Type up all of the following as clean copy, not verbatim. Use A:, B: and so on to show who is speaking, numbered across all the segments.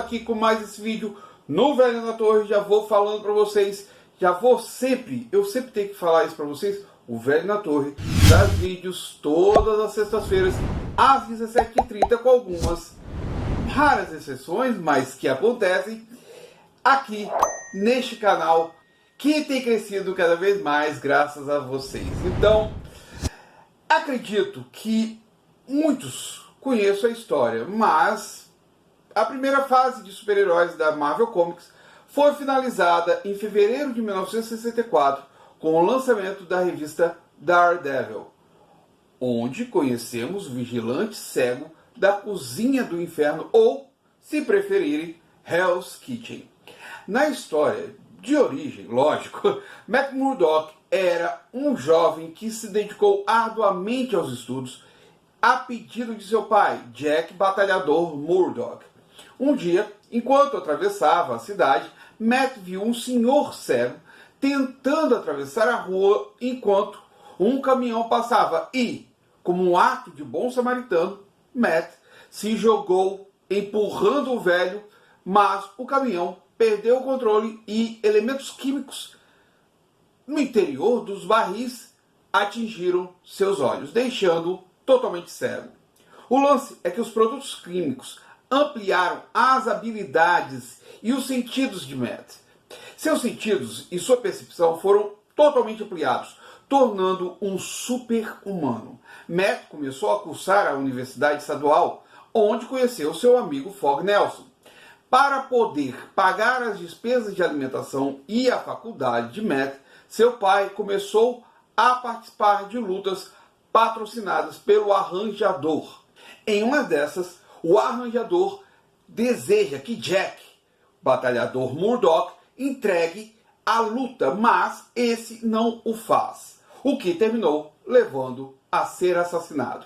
A: aqui com mais esse vídeo no Velho na Torre. Já vou falando para vocês, eu sempre tenho que falar isso para vocês. O Velho na Torre traz vídeos todas as sextas-feiras às 17h30, com algumas raras exceções, mas que acontecem aqui neste canal, que tem crescido cada vez mais graças a vocês. Então, acredito que muitos conheçam a história, mas a primeira fase de super-heróis da Marvel Comics foi finalizada em fevereiro de 1964 com o lançamento da revista Daredevil, onde conhecemos o vigilante cego da Cozinha do Inferno, ou, se preferirem, Hell's Kitchen. Na história de origem, lógico, Matt Murdock era um jovem que se dedicou arduamente aos estudos a pedido de seu pai, Jack Batalhador Murdock. Um dia, enquanto atravessava a cidade, Matt viu um senhor cego tentando atravessar a rua enquanto um caminhão passava e, como um ato de bom samaritano, Matt se jogou empurrando o velho, mas o caminhão perdeu o controle e elementos químicos no interior dos barris atingiram seus olhos, deixando-o totalmente cego. O lance é que os produtos químicos ampliaram as habilidades e os sentidos de Matt. Seus sentidos e sua percepção foram totalmente ampliados, tornando um super-humano. Matt começou a cursar a Universidade Estadual, onde conheceu seu amigo Fog Nelson. Para poder pagar as despesas de alimentação e a faculdade de Matt, seu pai começou a participar de lutas patrocinadas pelo Arranjador. Em uma dessas, o Arranjador deseja que Jack, Batalhador Murdock, entregue a luta, mas esse não o faz, o que terminou levando a ser assassinado.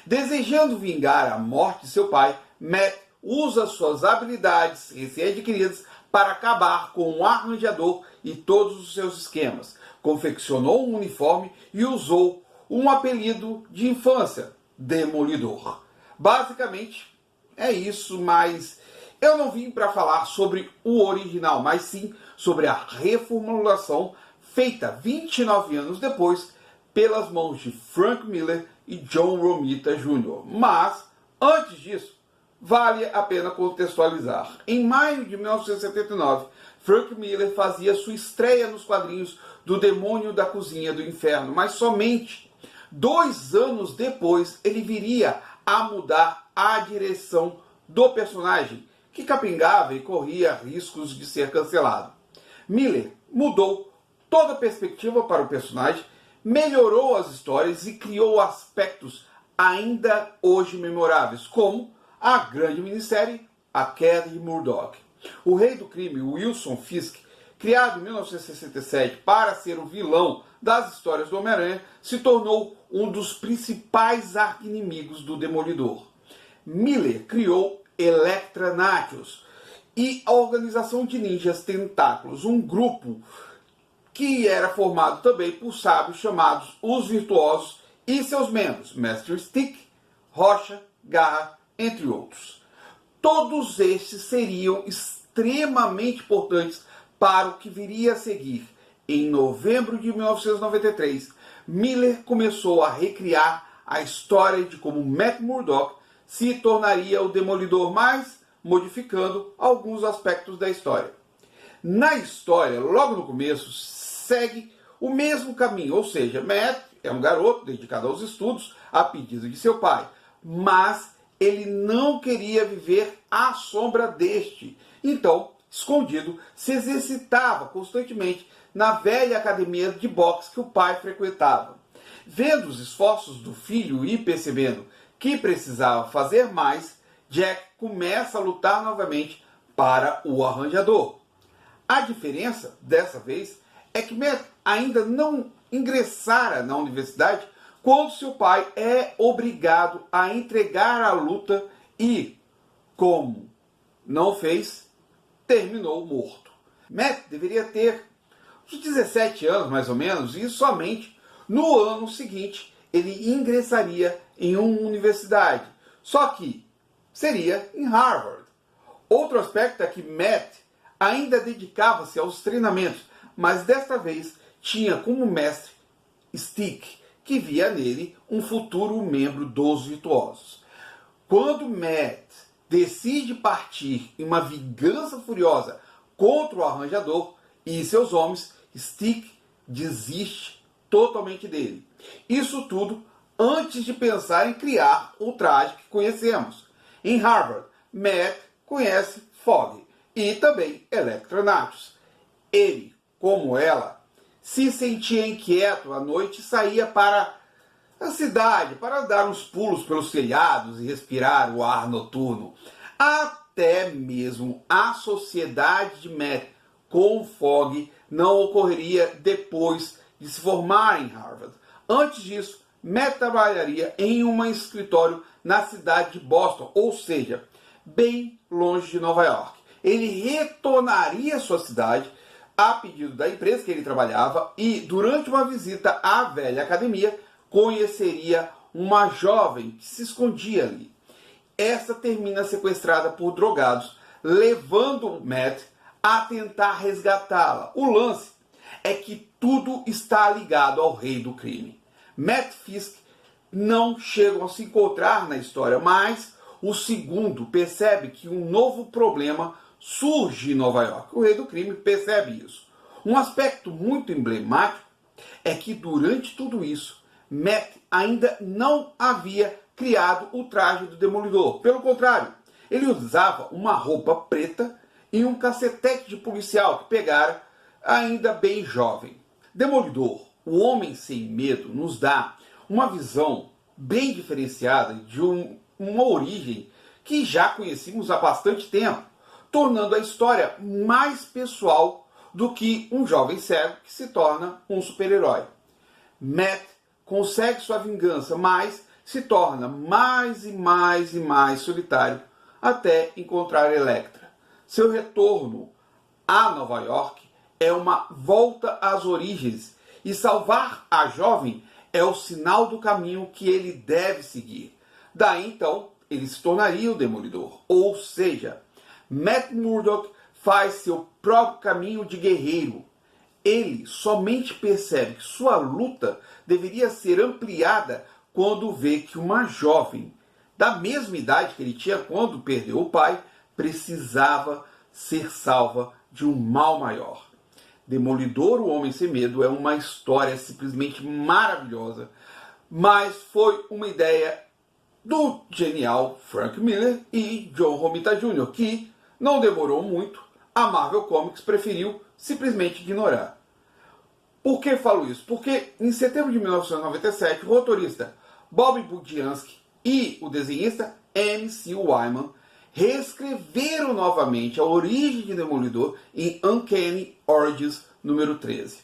A: Desejando vingar a morte de seu pai, Matt usa suas habilidades recém-adquiridas para acabar com o Arranjador e todos os seus esquemas. Confeccionou um uniforme e usou um apelido de infância, Demolidor. Basicamente é isso, mas eu não vim para falar sobre o original, mas sim sobre a reformulação feita 29 anos depois pelas mãos de Frank Miller e John Romita Jr. Mas, antes disso, vale a pena contextualizar. Em maio de 1979, Frank Miller fazia sua estreia nos quadrinhos do Demônio da Cozinha do Inferno, mas somente 2 anos depois ele viria a mudar a direção do personagem, que capengava e corria riscos de ser cancelado. Miller mudou toda a perspectiva para o personagem, melhorou as histórias e criou aspectos ainda hoje memoráveis, como a grande minissérie A Queda de Murdock. O rei do crime, Wilson Fisk, criado em 1967 para ser o vilão das histórias do Homem-Aranha, se tornou um dos principais arqui-inimigos do Demolidor. Miller criou Elektra Nachos e a Organização de Ninjas Tentáculos, um grupo que era formado também por sábios chamados Os Virtuosos e seus membros, Mestre Stick, Rocha, Garra, entre outros. Todos estes seriam extremamente importantes para o que viria a seguir. Em novembro de 1993, Miller começou a recriar a história de como Matt Murdock se tornaria o Demolidor, mas modificando alguns aspectos da história. Na história, logo no começo, segue o mesmo caminho, ou seja, Matt é um garoto dedicado aos estudos a pedido de seu pai, mas ele não queria viver à sombra deste. Então, escondido, se exercitava constantemente na velha academia de boxe que o pai frequentava. Vendo os esforços do filho e percebendo que precisava fazer mais, Jack começa a lutar novamente para o Arranjador. A diferença, dessa vez, é que Matt ainda não ingressara na universidade quando seu pai é obrigado a entregar a luta e, como não fez, terminou morto. Matt deveria ter uns 17 anos, mais ou menos, e somente no ano seguinte ele ingressaria em uma universidade. Só que seria em Harvard, Outro aspecto é que Matt ainda dedicava-se aos treinamentos, mas desta vez tinha como mestre Stick, que via nele um futuro membro dos Virtuosos. Quando Matt decide partir em uma vingança furiosa contra o Arranjador e seus homens, Stick desiste totalmente dele. Isso tudo antes de pensar em criar o traje que conhecemos. Em Harvard, Matt conhece Foggy e também Electronatus. Ele, como ela, se sentia inquieto à noite e saía para a cidade para dar uns pulos pelos telhados e respirar o ar noturno. Até mesmo a sociedade de Matt com Foggy não ocorreria depois de se formar em Harvard. Antes disso, Matt trabalharia em um escritório na cidade de Boston, ou seja, bem longe de Nova York. Ele retornaria à sua cidade a pedido da empresa que ele trabalhava e, durante uma visita à velha academia, conheceria uma jovem que se escondia ali. Essa termina sequestrada por drogados, levando Matt a tentar resgatá-la. O lance é que tudo está ligado ao rei do crime. Matt e Fisk não chegam a se encontrar na história, mas o segundo percebe que um novo problema surge em Nova York. O rei do crime percebe isso. Um aspecto muito emblemático é que durante tudo isso, Matt ainda não havia criado o traje do Demolidor. Pelo contrário, ele usava uma roupa preta e um cacetete de policial que pegara ainda bem jovem. Demolidor, o Homem Sem Medo, nos dá uma visão bem diferenciada de uma origem que já conhecemos há bastante tempo, tornando a história mais pessoal do que um jovem cego que se torna um super-herói. Matt consegue sua vingança, mas se torna mais e mais e mais solitário até encontrar Elektra. Seu retorno a Nova York é uma volta às origens e salvar a jovem é o sinal do caminho que ele deve seguir. Daí então ele se tornaria o Demolidor, ou seja, Matt Murdock faz seu próprio caminho de guerreiro. Ele somente percebe que sua luta deveria ser ampliada quando vê que uma jovem, da mesma idade que ele tinha quando perdeu o pai, precisava ser salva de um mal maior. Demolidor, o Homem Sem Medo, é uma história simplesmente maravilhosa, mas foi uma ideia do genial Frank Miller e John Romita Jr., que não demorou muito, a Marvel Comics preferiu simplesmente ignorar. Por que falo isso? Porque em setembro de 1997, o roteirista Bob Budiansky e o desenhista M.C. Wyman reescreveram novamente a origem de Demolidor em Uncanny Origins número 13.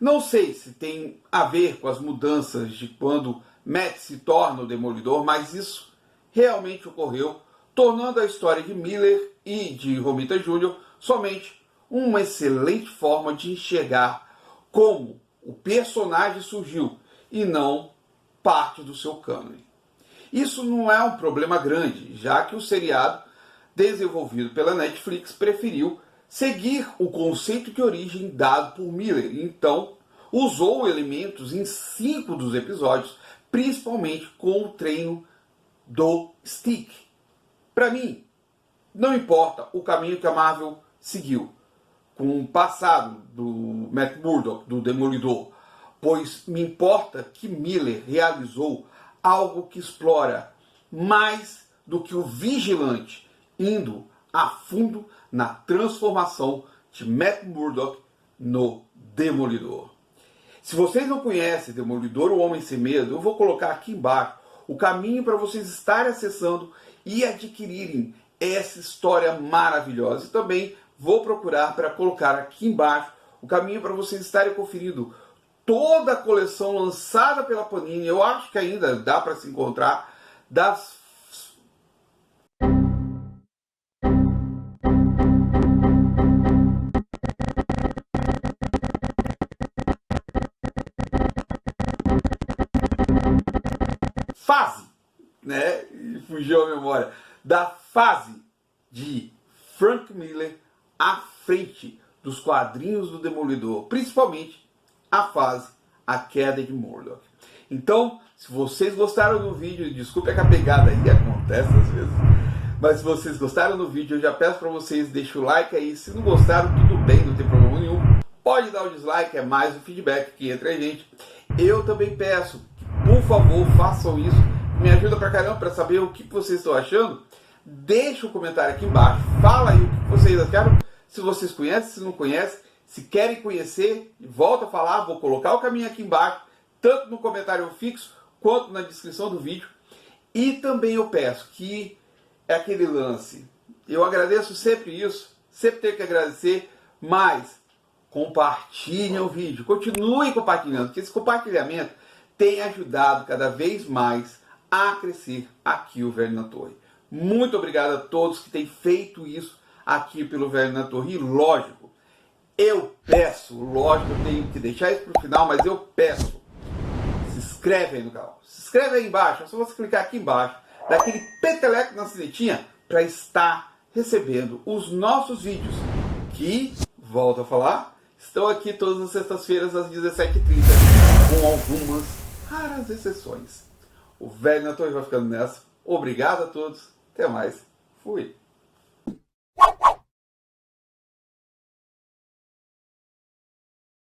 A: Não sei se tem a ver com as mudanças de quando Matt se torna o Demolidor, mas isso realmente ocorreu, tornando a história de Miller e de Romita Jr. somente uma excelente forma de enxergar como o personagem surgiu e não parte do seu cânone. Isso não é um problema grande, já que o seriado desenvolvido pela Netflix preferiu seguir o conceito de origem dado por Miller, então usou elementos em 5 dos episódios, principalmente com o treino do Stick. Para mim, não importa o caminho que a Marvel seguiu com o passado do Matt Murdock, do Demolidor, pois me importa que Miller realizou algo que explora mais do que o Vigilante, indo a fundo na transformação de Matt Murdock no Demolidor. Se vocês não conhecem Demolidor, o Homem Sem Medo, eu vou colocar aqui embaixo o caminho para vocês estarem acessando e adquirirem essa história maravilhosa. E também vou procurar para colocar aqui embaixo o caminho para vocês estarem conferindo toda a coleção lançada pela Panini. Eu acho que ainda dá para se encontrar das fase, né? Fugiu a memória da fase de Frank Miller à frente dos quadrinhos do Demolidor, principalmente a fase A Queda de Murdoch. Então, se vocês gostaram do vídeo, desculpe que a pegada aí acontece às vezes, mas se vocês gostaram do vídeo, eu já peço para vocês, deixem o like aí. Se não gostaram, tudo bem, não tem problema nenhum. Pode dar o dislike, é mais um feedback que entra a gente. Eu também peço que, por favor, façam isso. Me ajuda pra caramba para saber o que vocês estão achando. Deixa um comentário aqui embaixo. Fala aí o que vocês acharam. Se vocês conhecem, se não conhecem. Se querem conhecer, volta a falar. Vou colocar o caminho aqui embaixo, tanto no comentário fixo, quanto na descrição do vídeo. E também eu peço que é aquele lance. Eu agradeço sempre isso. Sempre tenho que agradecer. Mas compartilhem o vídeo. Continue compartilhando. Porque esse compartilhamento tem ajudado cada vez mais a crescer aqui o Velho na Torre. Muito obrigado a todos que têm feito isso aqui pelo Velho na Torre. E lógico, eu tenho que deixar isso para o final, mas eu peço, se inscreve aí no canal. Se inscreve aí embaixo, é só você clicar aqui embaixo, dá aquele peteleco na sinetinha para estar recebendo os nossos vídeos, que, volto a falar, estão aqui todas as sextas-feiras às 17h30, com algumas raras exceções. O Velho na Torre vai ficando nessa. Obrigado a todos. Até mais. Fui.